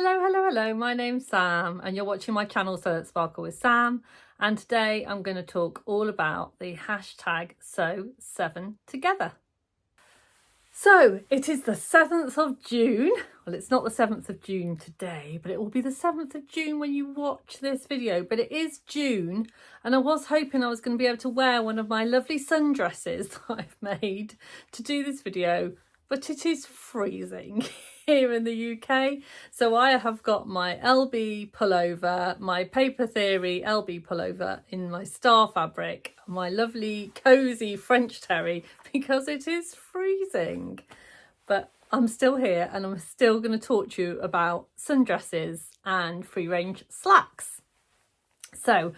Hello, my name's Sam and you're watching my channel Sew That Sparkle with Sam, and today I'm going to talk all about the hashtag Sew7 together. So it is the 7th of June. Well, it's not the 7th of June today, but it will be the 7th of June when you watch this video. But it is June, and I was hoping I was going to be able to wear one of my lovely sundresses that I've made to do this video, but it is freezing here in the UK. So I have got my LB pullover, my Paper Theory LB pullover in my star fabric, my lovely cozy French terry, because it is freezing. But I'm still here and I'm still going to talk to you about sundresses and free range slacks. So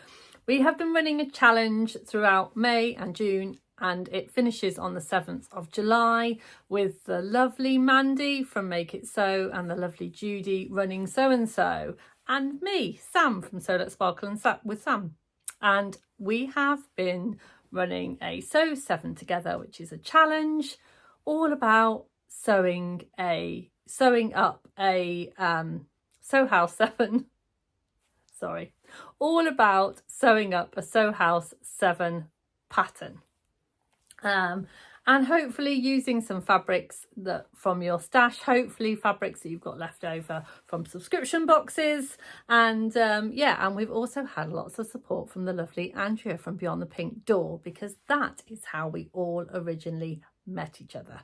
we have been running a challenge throughout May and June, and it finishes on the 7th of July with the lovely Mandy from Make It Sew and the lovely Judy running Sew and Sew, and me, Sam from Sew That Sparkle and with Sam. And we have been running a Sew7 together, which is a challenge all about sewing up a Sew House 7. Sorry, all about sewing up a Sew House 7 pattern. And hopefully using some fabrics that from your stash, hopefully fabrics that you've got left over from subscription boxes. And yeah, and we've also had lots of support from the lovely Andrea from BeyondThePinkDoor, because that is how we all originally met each other.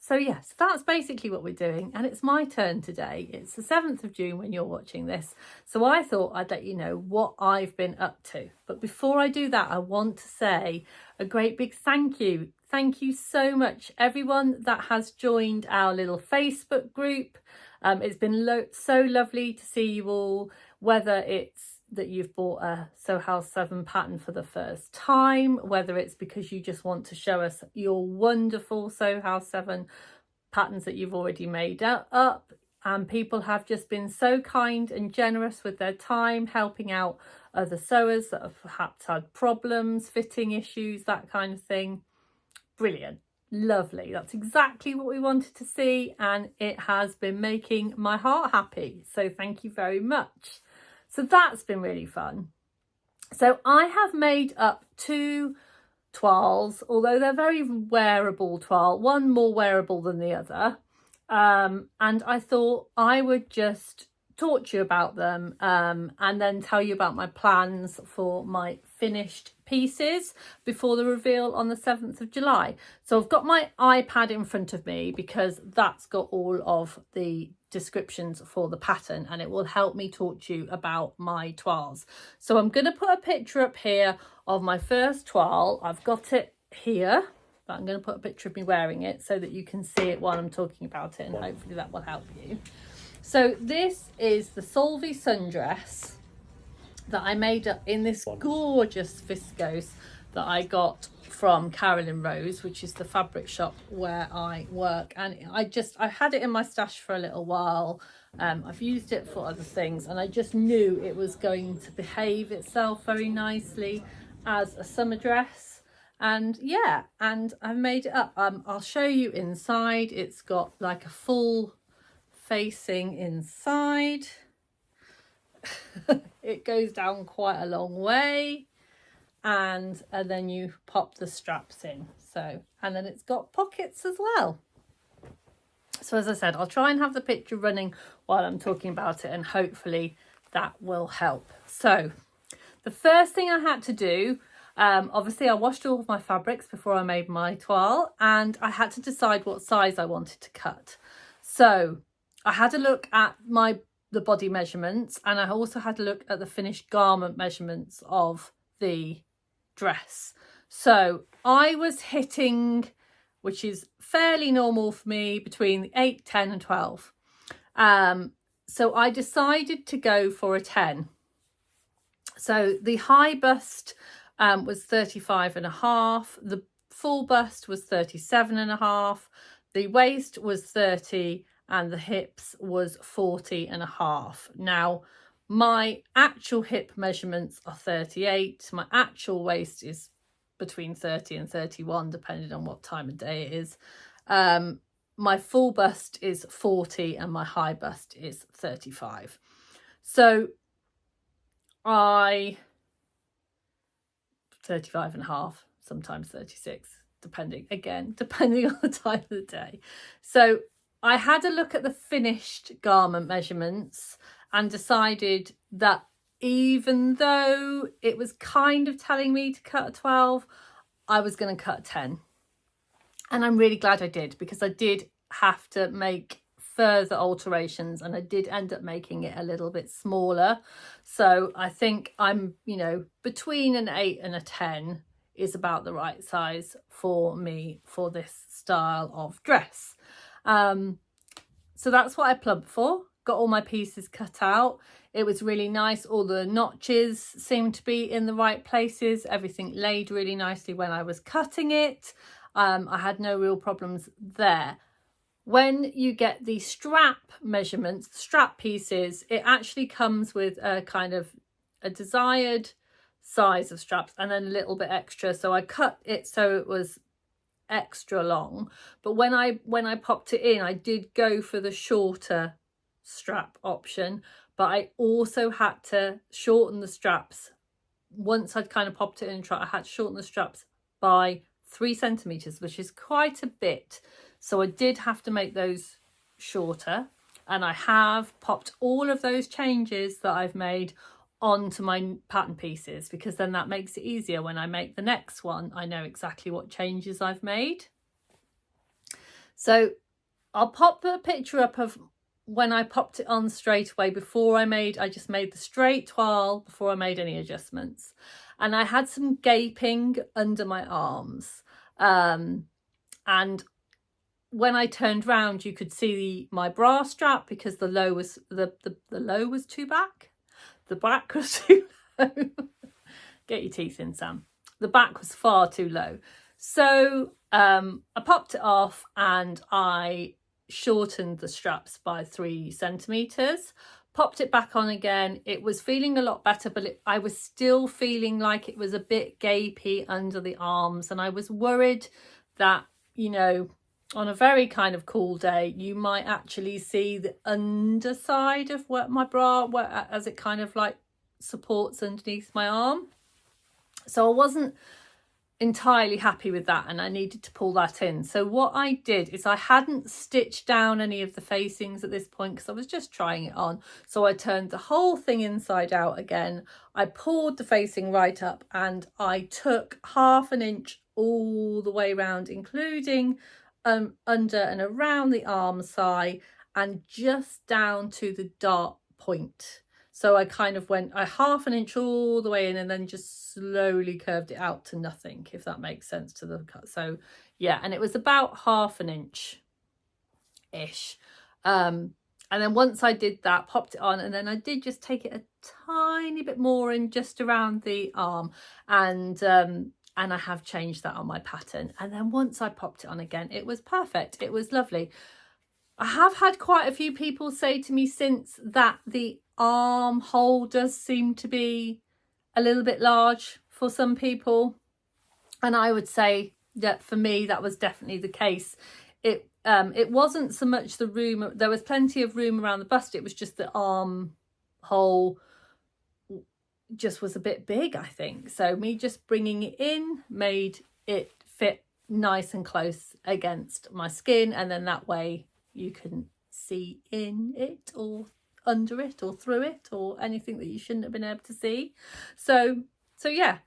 So yes, that's basically what we're doing, and it's my turn today. It's the 7th of June when you're watching this, so I thought I'd let you know what I've been up to. But before I do that, I want to say a great big thank you. Thank you so much, everyone that has joined our little Facebook group. It's been so lovely to see you all, whether it's that you've bought a Sew House 7 pattern for the first time, whether it's because you just want to show us your wonderful Sew House 7 patterns that you've already made up. And people have just been so kind and generous with their time, helping out other sewers that have perhaps had problems, fitting issues, that kind of thing. Brilliant. Lovely. That's exactly what we wanted to see, and it has been making my heart happy. So thank you very much. So that's been really fun. So I have made up 2 toiles, although they're very wearable toile, one more wearable than the other. And I thought I would just talk to you about them and then tell you about my plans for my finished pieces before the reveal on the 7th of July. So I've got my iPad in front of me because that's got all of the descriptions for the pattern, and it will help me talk to you about my toiles. So I'm going to put a picture up here of my first toile. I've got it here, but I'm going to put a picture of me wearing it so that you can see it while I'm talking about it, and hopefully that will help you. So this is the Sauvie sundress that I made up in this gorgeous viscose that I got from Carolyn Rose, which is the fabric shop where I work. And I had it in my stash for a little while. I've used it for other things, and I just knew it was going to behave itself very nicely as a summer dress. And yeah, and I've made it up. I'll show you inside. It's got like a full facing inside. It goes down quite a long way, and then you pop the straps in. So, and then it's got pockets as well. So as I said, I'll try and have the picture running while I'm talking about it, and hopefully that will help. So the first thing I had to do, obviously I washed all of my fabrics before I made my toile, and I had to decide what size I wanted to cut. So I had a look at the body measurements, and I also had a look at the finished garment measurements of the dress. So I was hitting, which is fairly normal for me, between 8, 10 and 12. So I decided to go for a 10. So the high bust was 35.5, the full bust was 37.5, the waist was 30, and the hips was 40.5. Now, my actual hip measurements are 38. My actual waist is between 30 and 31, depending on what time of day it is. my full bust is 40 and my high bust is 35. So 35 and a half, sometimes 36, depending on the time of the day. So I had a look at the finished garment measurements and decided that even though it was kind of telling me to cut a 12, I was going to cut a 10. And I'm really glad I did, because I did have to make further alterations and I did end up making it a little bit smaller. So I think I'm, you know, between an 8 and a 10 is about the right size for me for this style of dress. So that's what I plugged for. Got all my pieces cut out. It was really nice. All the notches seemed to be in the right places. Everything laid really nicely when I was cutting it. I had no real problems there. When you get the strap measurements, the strap pieces, it actually comes with a kind of a desired size of straps and then a little bit extra. So I cut it so it was extra long. But when I popped it in, I did go for the shorter strap option, but I also had to shorten the straps. Once I'd kind of popped it in, I had to shorten the straps by 3 centimeters, which is quite a bit. So I did have to make those shorter, and I have popped all of those changes that I've made onto my pattern pieces, because then that makes it easier. When I make the next one, I know exactly what changes I've made. So I'll pop a picture up of when I popped it on straight away. I just made the straight toile before I made any adjustments, and I had some gaping under my arms, and when I turned round, you could see my bra strap, because the low was the low was too back. The back was too low. Get your teeth in, Sam. The back was far too low. So I popped it off and I shortened the straps by 3 centimeters. Popped it back on again. It was feeling a lot better, but I was still feeling like it was a bit gapey under the arms. And I was worried that, you know, on a very kind of cool day, you might actually see the underside of my bra as it kind of like supports underneath my arm. So I wasn't entirely happy with that, and I needed to pull that in. So what I did is I hadn't stitched down any of the facings at this point, because I was just trying it on. So I turned the whole thing inside out again. I pulled the facing right up and I took 1/2 inch all the way around, including under and around the arm side and just down to the dart point. So I kind of went 1/2 inch all the way in and then just slowly curved it out to nothing, if that makes sense to the cut. So yeah, and it was about 1/2 inch ish. And then once I did that, popped it on, and then I did just take it a tiny bit more in just around the arm, and I have changed that on my pattern. And then once I popped it on again, it was perfect. It was lovely. I have had quite a few people say to me since that the armhole does seem to be a little bit large for some people. And I would say that for me, that was definitely the case. It wasn't so much the room. There was plenty of room around the bust. It was just the armhole just was a bit big, I think. So me just bringing it in made it fit nice and close against my skin, and then that way you can see in it or under it or through it or anything that you shouldn't have been able to see. So yeah,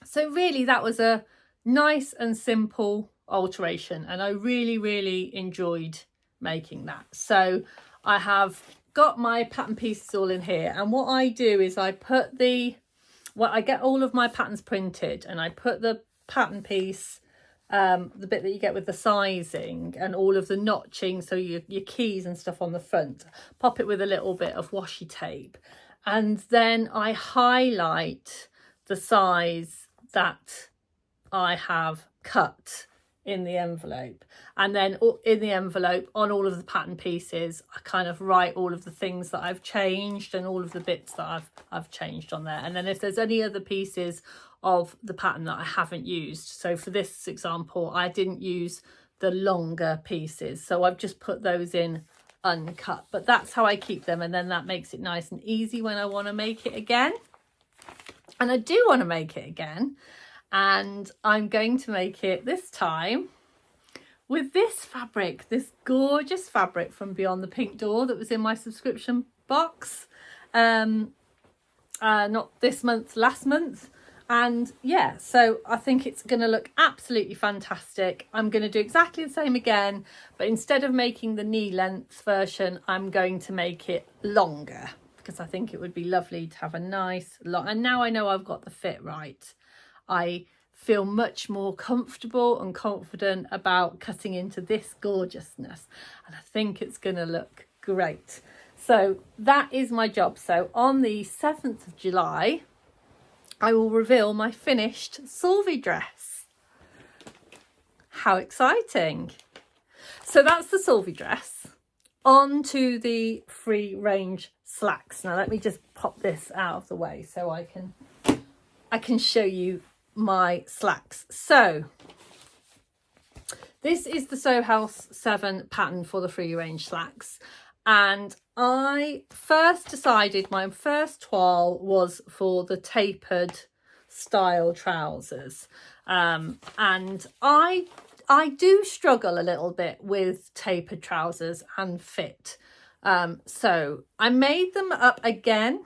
so really that was a nice and simple alteration, and I really enjoyed making that. So I have got my pattern pieces all in here, and what I do is I put I get all of my patterns printed, and I put the pattern piece, the bit that you get with the sizing and all of the notching, so your keys and stuff on the front, pop it with a little bit of washi tape, and then I highlight the size that I have cut in the envelope, and then in the envelope on all of the pattern pieces I kind of write all of the things that I've changed and all of the bits that I've changed on there. And then if there's any other pieces of the pattern that I haven't used, so for this example I didn't use the longer pieces. So I've just put those in uncut, but that's how I keep them, and then that makes it nice and easy when I want to make it again. And I do want to make it again, and I'm going to make it this time with this fabric, this gorgeous fabric from BeyondThePinkDoor that was in my subscription box, not this month, last month. And yeah, so I think it's going to look absolutely fantastic. I'm going to do exactly the same again, but instead of making the knee length version, I'm going to make it longer, because I think it would be lovely to have a nice long, and now I know I've got the fit right, I feel much more comfortable and confident about cutting into this gorgeousness, and I think it's going to look great. So that is my job. So on the 7th of July, I will reveal my finished Sauvie dress. How exciting. So that's the Sauvie dress. On to the free range slacks. Now let me just pop this out of the way so I can show you my slacks. So this is the Sew House 7 pattern for the free range slacks. And I first decided my first toile was for the tapered style trousers. And I do struggle a little bit with tapered trousers and fit. So I made them up again.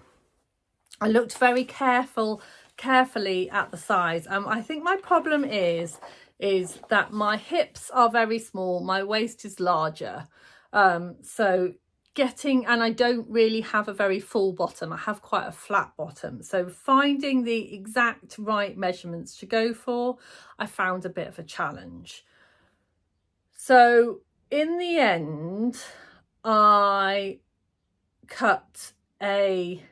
I looked very carefully at the size. I think my problem is that my hips are very small, my waist is larger. So and I don't really have a very full bottom. I have quite a flat bottom. So finding the exact right measurements to go for, I found a bit of a challenge. So in the end, I cut a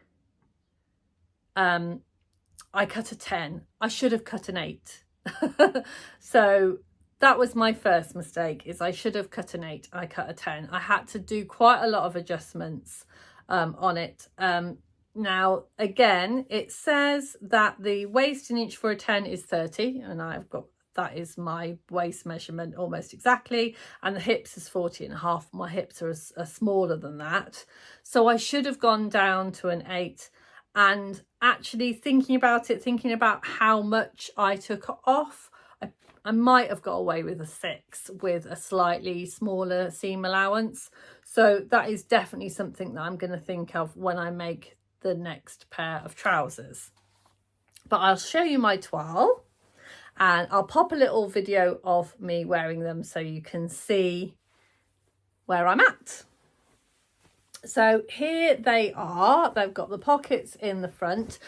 10. I should have cut an 8. So that was my first mistake, is I should have cut an 8. I cut a 10. I had to do quite a lot of adjustments on it. Now, again, it says that the waist in inch for a 10 is 30, and that is my waist measurement almost exactly, and the hips is 40.5. My hips are smaller than that. So I should have gone down to an 8. And actually thinking about how much I took off, I might have got away with a 6 with a slightly smaller seam allowance. So that is definitely something that I'm going to think of when I make the next pair of trousers. But I'll show you my toile, and I'll pop a little video of me wearing them so you can see where I'm at. So here they are. They've got the pockets in the front.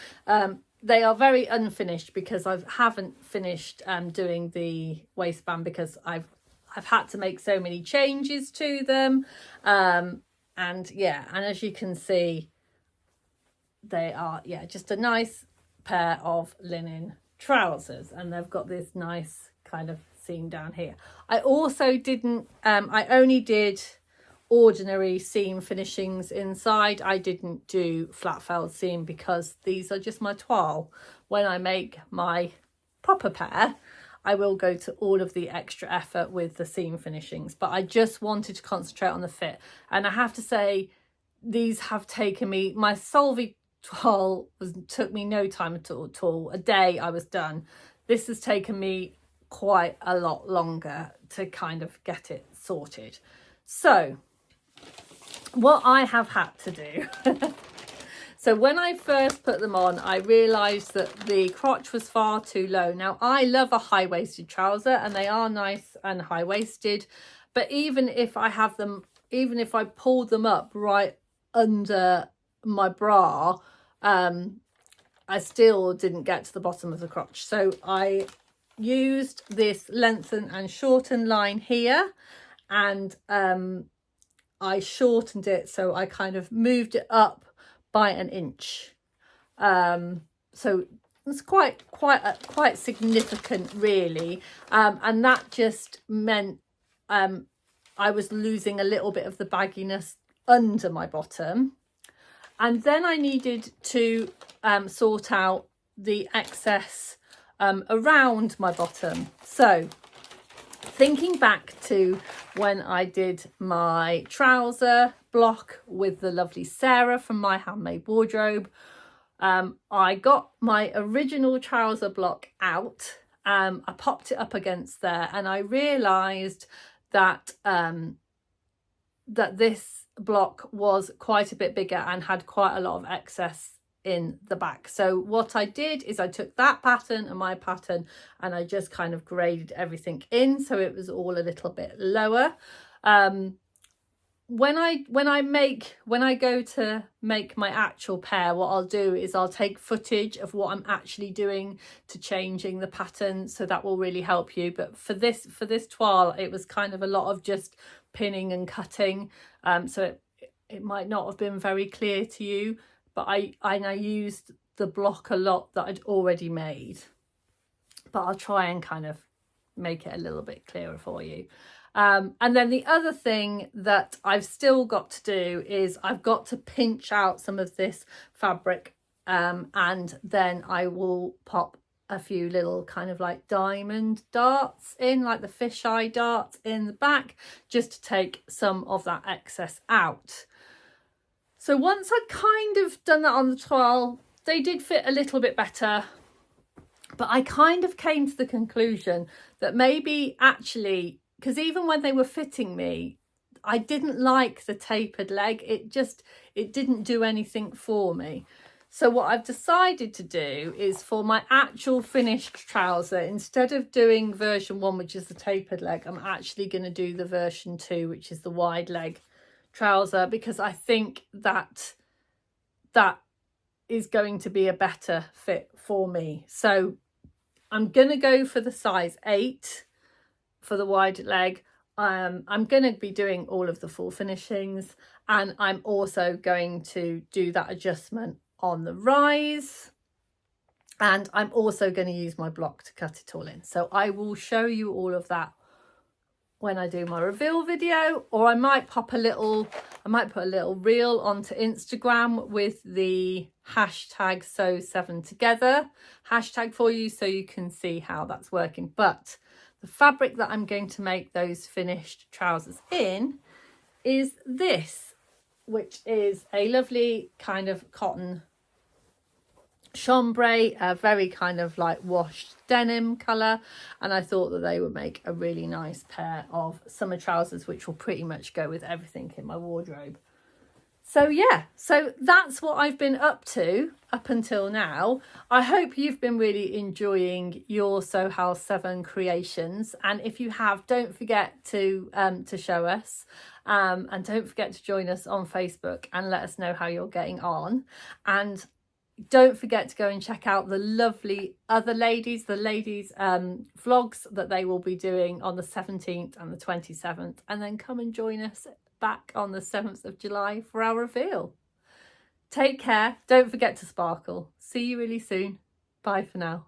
They are very unfinished because I haven't finished doing the waistband, because I've had to make so many changes to them. And as you can see, they are just a nice pair of linen trousers, and they've got this nice kind of seam down here. I also didn't I only did ordinary seam finishings inside. I didn't do flat felled seam because these are just my toile. When I make my proper pair, I will go to all of the extra effort with the seam finishings, but I just wanted to concentrate on the fit. And I have to say, these have taken me, my Sauvie toile took me no time at all. A day I was done. This has taken me quite a lot longer to kind of get it sorted. So what I have had to do, so when I first put them on, I realised that the crotch was far too low. Now, I love a high-waisted trouser, and they are nice and high-waisted, but even if I pulled them up right under my bra, I still didn't get to the bottom of the crotch. So I used this lengthen and shorten line here, and I shortened it, so I kind of moved it up by an inch. So it's quite significant, really, and that just meant I was losing a little bit of the bagginess under my bottom. And then I needed to sort out the excess around my bottom. So Thinking back to when I did my trouser block with the lovely Sarah from My Handmade Wardrobe, I got my original trouser block out. I popped it up against there, and I realised that that this block was quite a bit bigger and had quite a lot of excess in the back. So what I did is I took that pattern and my pattern and I just kind of graded everything in so it was all a little bit lower. When I go to make my actual pair, what I'll do is I'll take footage of what I'm actually doing to changing the pattern, so that will really help you. But for this toile, it was kind of a lot of just pinning and cutting, so it might not have been very clear to you, but I used the block a lot that I'd already made, but I'll try and kind of make it a little bit clearer for you. And then the other thing that I've still got to do is I've got to pinch out some of this fabric, and then I will pop a few little kind of like diamond darts in, like the fisheye darts in the back, just to take some of that excess out. So once I'd kind of done that on the toile, they did fit a little bit better, but I kind of came to the conclusion that maybe actually, because even when they were fitting me, I didn't like the tapered leg. It didn't do anything for me. So what I've decided to do is, for my actual finished trouser, instead of doing version 1, which is the tapered leg, I'm actually going to do the version 2, which is the wide leg trouser, because I think that is going to be a better fit for me. So I'm going to go for the size 8 for the wide leg. I'm going to be doing all of the full finishings, and I'm also going to do that adjustment on the rise, and I'm also going to use my block to cut it all in. So I will show you all of that when I do my reveal video, or I might put a little reel onto Instagram with the hashtag sew7together hashtag for you, so you can see how that's working. But the fabric that I'm going to make those finished trousers in is this, which is a lovely kind of cotton chambray, a very kind of like washed denim colour, and I thought that they would make a really nice pair of summer trousers, which will pretty much go with everything in my wardrobe. So yeah, so that's what I've been up to up until now. I hope you've been really enjoying your Sew House 7 creations, and if you have, don't forget to show us, and don't forget to join us on Facebook and let us know how you're getting on. And don't forget to go and check out the lovely other ladies, vlogs that they will be doing on the 17th and the 27th, and then come and join us back on the 7th of July for our reveal. Take care. Don't forget to sparkle. See you really soon. Bye for now.